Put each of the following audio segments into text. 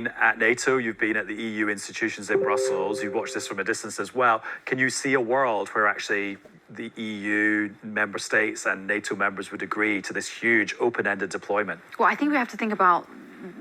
At NATO, you've been at the EU institutions in Brussels, you've watched this from a distance as well. Can you see a world where actually the EU member states and NATO members would agree to this huge open-ended deployment? Well, I think we have to think about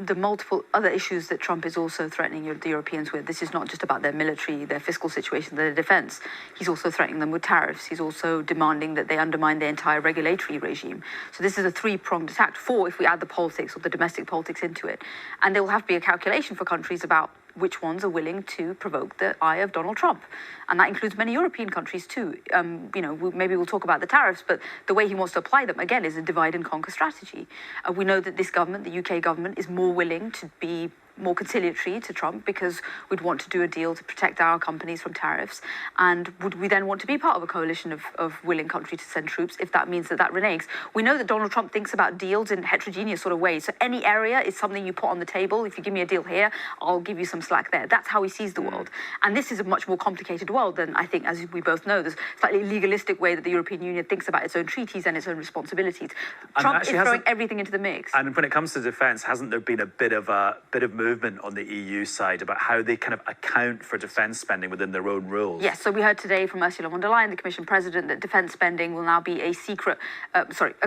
the multiple other issues that Trump is also threatening the Europeans with. This is not just about their military, their fiscal situation, their defense. He's also threatening them with tariffs. He's also demanding that they undermine their entire regulatory regime. So this is a three-pronged attack. Four, if we add the politics or the domestic politics into it. And there will have to be a calculation for countries about which ones are willing to provoke the ire of Donald Trump. And that includes many European countries too. Maybe we'll talk about the tariffs, but the way he wants to apply them, again, is a divide and conquer strategy. We know that this government, the UK government, is more willing to be more conciliatory to Trump because we'd want to do a deal to protect our companies from tariffs. And would we then want to be part of a coalition of willing countries to send troops if that means that reneges? We know that Donald Trump thinks about deals in heterogeneous sort of ways. So any area is something you put on the table. If you give me a deal here, I'll give you some slack there. That's how he sees the world. And this is a much more complicated world than, I think, as we both know, there's slightly legalistic way that the European Union thinks about its own treaties and its own responsibilities. Trump is throwing everything into the mix. And when it comes to defence, hasn't there been a bit of movement on the EU side about how they kind of account for defence spending within their own rules? Yes, so we heard today from Ursula von der Leyen, the Commission President, that defence spending will now be a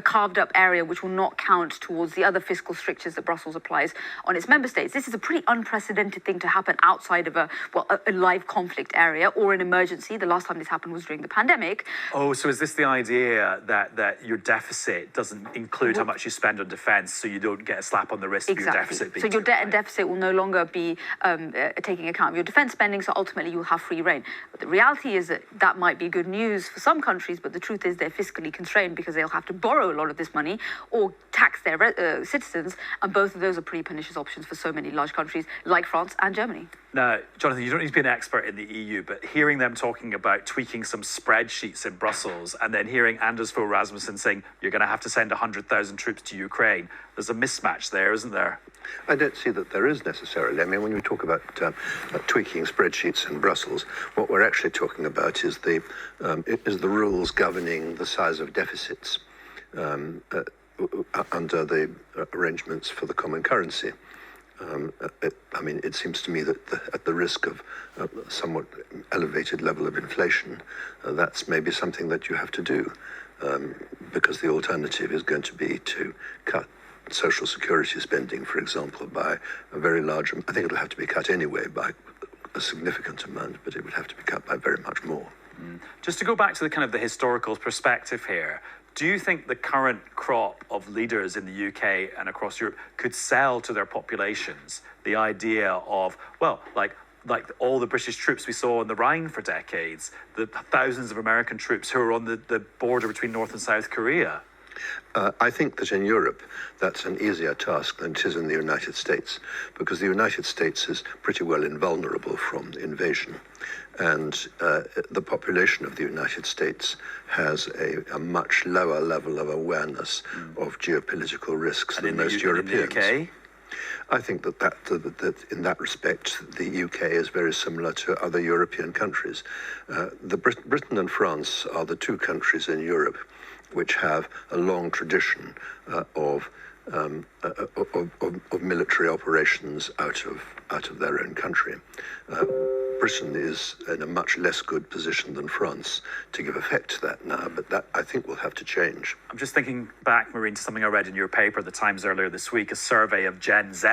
carved up area which will not count towards the other fiscal strictures that Brussels applies on its member states. This is a pretty unprecedented thing to happen outside of a live conflict area or an emergency. The last time this happened was during the pandemic. Oh, so is this the idea that your deficit doesn't include how much you spend on defence, so you don't get a slap on the wrist for your deficit being so your too debt high? And deficit will no longer be taking account of your defence spending, so ultimately you'll have free rein. But the reality is that might be good news for some countries, but the truth is they're fiscally constrained because they'll have to borrow a lot of this money or tax their citizens, and both of those are pretty pernicious options for so many large countries like France and Germany. Now, Jonathan, you don't need to be an expert in the EU, but hearing them talking about tweaking some spreadsheets in Brussels and then hearing Anders Fogh Rasmussen saying you're going to have to send 100,000 troops to Ukraine, there's a mismatch there, isn't there? I don't see that there is necessarily. I mean, when we talk about tweaking spreadsheets in Brussels, what we're actually talking about is the rules governing the size of deficits under the arrangements for the common currency. It seems to me that at the risk of a somewhat elevated level of inflation, that's maybe something that you have to do, because the alternative is going to be to cut social security spending, for example, by a very large, I think it'll have to be cut anyway by a significant amount, but it would have to be cut by very much more. Just to go back to the kind of the historical perspective here, do you think the current crop of leaders in the UK and across Europe could sell to their populations the idea of, well, like all the British troops we saw on the Rhine for decades, the thousands of American troops who are on the border between North and South Korea? I think that in Europe, that's an easier task than it is in the United States, because the United States is pretty well invulnerable from invasion. And the population of the United States has a much lower level of awareness of geopolitical risks than most Europeans. In the UK? I think that in that respect, the UK is very similar to other European countries. Britain and France are the two countries in Europe which have a long tradition of military operations out of their own country. Britain is in a much less good position than France to give effect to that now, but that, I think, will have to change. I'm just thinking back, Mehreen, to something I read in your paper, The Times, earlier this week, a survey of Gen Z,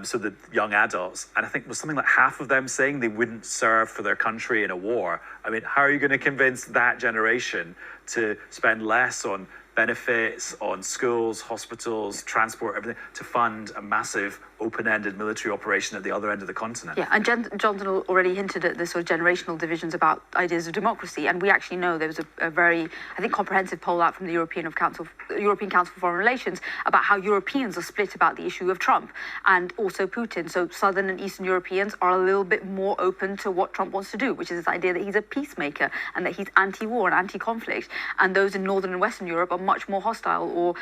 so the young adults, and I think it was something like half of them saying they wouldn't serve for their country in a war. I mean, how are you going to convince that generation to spend less on benefits, on schools, hospitals, transport, everything, to fund a massive open-ended military operation at the other end of the continent? Yeah, and Jonathan already hinted at the sort of generational divisions about ideas of democracy, and we actually know there was a very, I think, comprehensive poll out from the European Council for Foreign Relations about how Europeans are split about the issue of Trump and also Putin. So Southern and Eastern Europeans are a little bit more open to what Trump wants to do, which is this idea that he's a peacemaker and that he's anti-war and anti-conflict, and those in Northern and Western Europe are much more hostile or,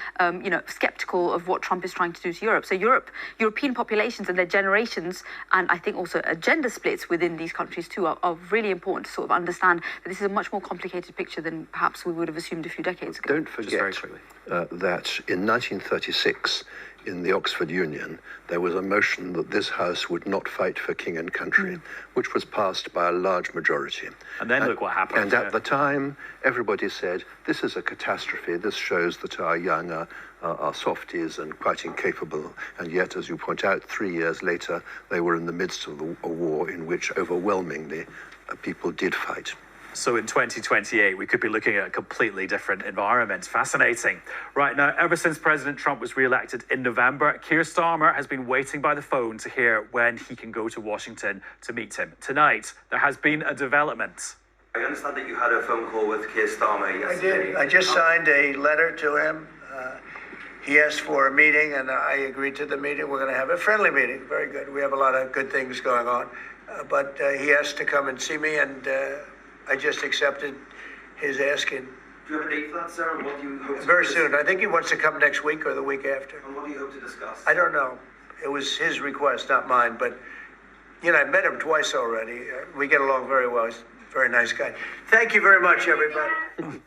skeptical of what Trump is trying to do to Europe. So European populations and their generations, and I think also gender splits within these countries too, are really important to sort of understand that this is a much more complicated picture than perhaps we would have assumed a few decades ago. Don't forget that in 1936, in the Oxford Union, there was a motion that this House would not fight for king and country, which was passed by a large majority. And then look what happened. And at the time, everybody said, this is a catastrophe. This shows that our young are softies and quite incapable. And yet, as you point out, 3 years later, they were in the midst of a war in which overwhelmingly people did fight. So in 2028, we could be looking at a completely different environment. Fascinating. Right now, ever since President Trump was re-elected in November, Keir Starmer has been waiting by the phone to hear when he can go to Washington to meet him. Tonight, there has been a development. I understand that you had a phone call with Keir Starmer yesterday. I did. I just signed a letter to him. He asked for a meeting, and I agreed to the meeting. We're going to have a friendly meeting. Very good. We have a lot of good things going on. But he asked to come and see me, and I just accepted his asking. Do you have a date for that, sir? And what do you hope to Very soon. I think he wants to come next week or the week after. And what do you hope to discuss? I don't know. It was his request, not mine. But, you know, I've met him twice already. We get along very well. He's a very nice guy. Thank you very much, everybody.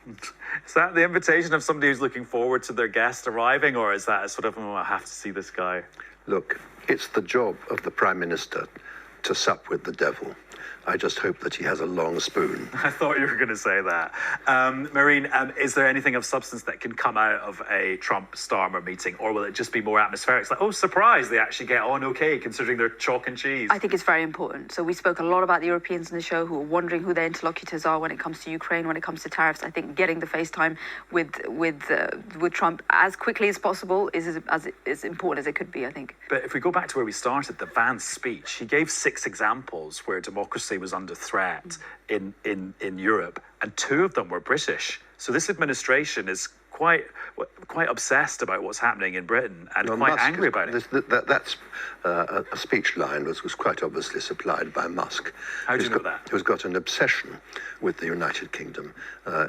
Is that the invitation of somebody who's looking forward to their guest arriving, or is that a sort of, oh, I have to see this guy? Look, it's the job of the Prime Minister to sup with the devil. I just hope that he has a long spoon. I thought you were going to say that. Mehreen, is there anything of substance that can come out of a Trump-Starmer meeting, or will it just be more atmospheric? It's like, oh, surprise, they actually get on okay, considering they're chalk and cheese. I think it's very important. So we spoke a lot about the Europeans in the show who are wondering who their interlocutors are when it comes to Ukraine, when it comes to tariffs. I think getting the FaceTime with Trump as quickly as possible is as important as it could be, I think. But if we go back to where we started, the Vance speech, he gave 6 examples where democracy was under threat in Europe, and 2 of them were British. So this administration is quite obsessed about what's happening in Britain and quite angry about it. That's a speech line was quite obviously supplied by Musk. How do you know that? Who's got an obsession with the United Kingdom,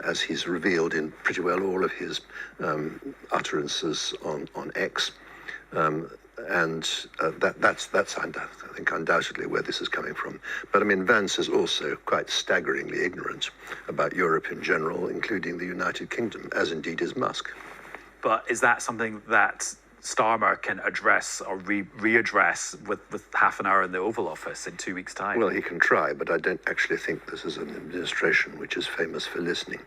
as he's revealed in pretty well all of his utterances on X. That's I think undoubtedly where this is coming from. But I mean, Vance is also quite staggeringly ignorant about Europe in general, including the United Kingdom, as indeed is Musk. But is that something that Starmer can address or readdress with half an hour in the Oval Office in 2 weeks' time? Well, he can try, but I don't actually think this is an administration which is famous for listening.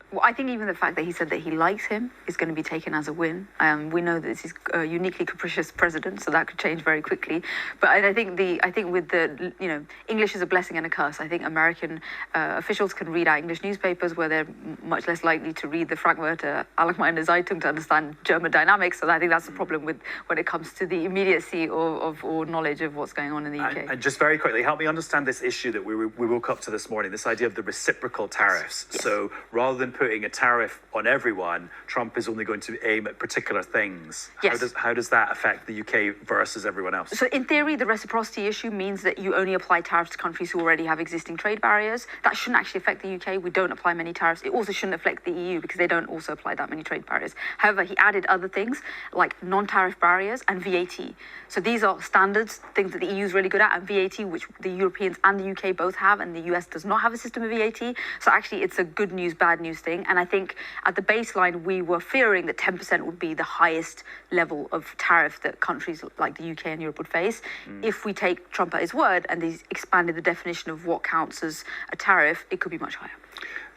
Well, I think even the fact that he said that he likes him is going to be taken as a win. We know that this is a uniquely capricious president, so that could change very quickly. But I think with the, you know, English is a blessing and a curse. I think American officials can read our English newspapers where they're much less likely to read the Frankfurter Allgemeine Zeitung to understand German dynamics. So I think that's the problem with when it comes to the immediacy or knowledge of what's going on in the UK. And just very quickly, help me understand this issue that we woke up to this morning, this idea of the reciprocal tariffs. Yes. So rather than putting a tariff on everyone, Trump is only going to aim at particular things. Yes. How does that affect the UK versus everyone else? So in theory, the reciprocity issue means that you only apply tariffs to countries who already have existing trade barriers. That shouldn't actually affect the UK. We don't apply many tariffs. It also shouldn't affect the EU because they don't also apply that many trade barriers. However, he added other things like non-tariff barriers and VAT. So these are standards, things that the EU is really good at, and VAT, which the Europeans and the UK both have, and the US does not have a system of VAT. So actually, it's a good news, bad news thing. And I think at the baseline, we were fearing that 10% would be the highest level of tariff that countries like the UK and Europe would face. If we take Trump at his word and he's expanded the definition of what counts as a tariff, it could be much higher.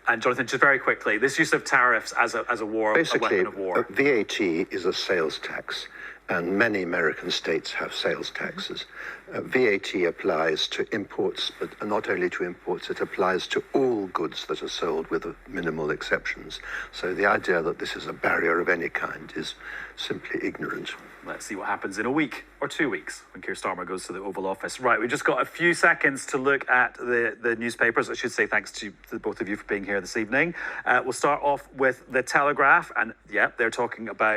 And Jonathan, just very quickly, this use of tariffs as a war, Basically, a weapon of war. VAT is a sales tax, and many American states have sales taxes. VAT applies to imports, but not only to imports, it applies to all goods that are sold with minimal exceptions. So the idea that this is a barrier of any kind is simply ignorant. Let's see what happens in a week or 2 weeks when Keir Starmer goes to the Oval Office. Right, we've just got a few seconds to look at the newspapers. I should say thanks to both of you for being here this evening. We'll start off with The Telegraph, and yeah, they're talking about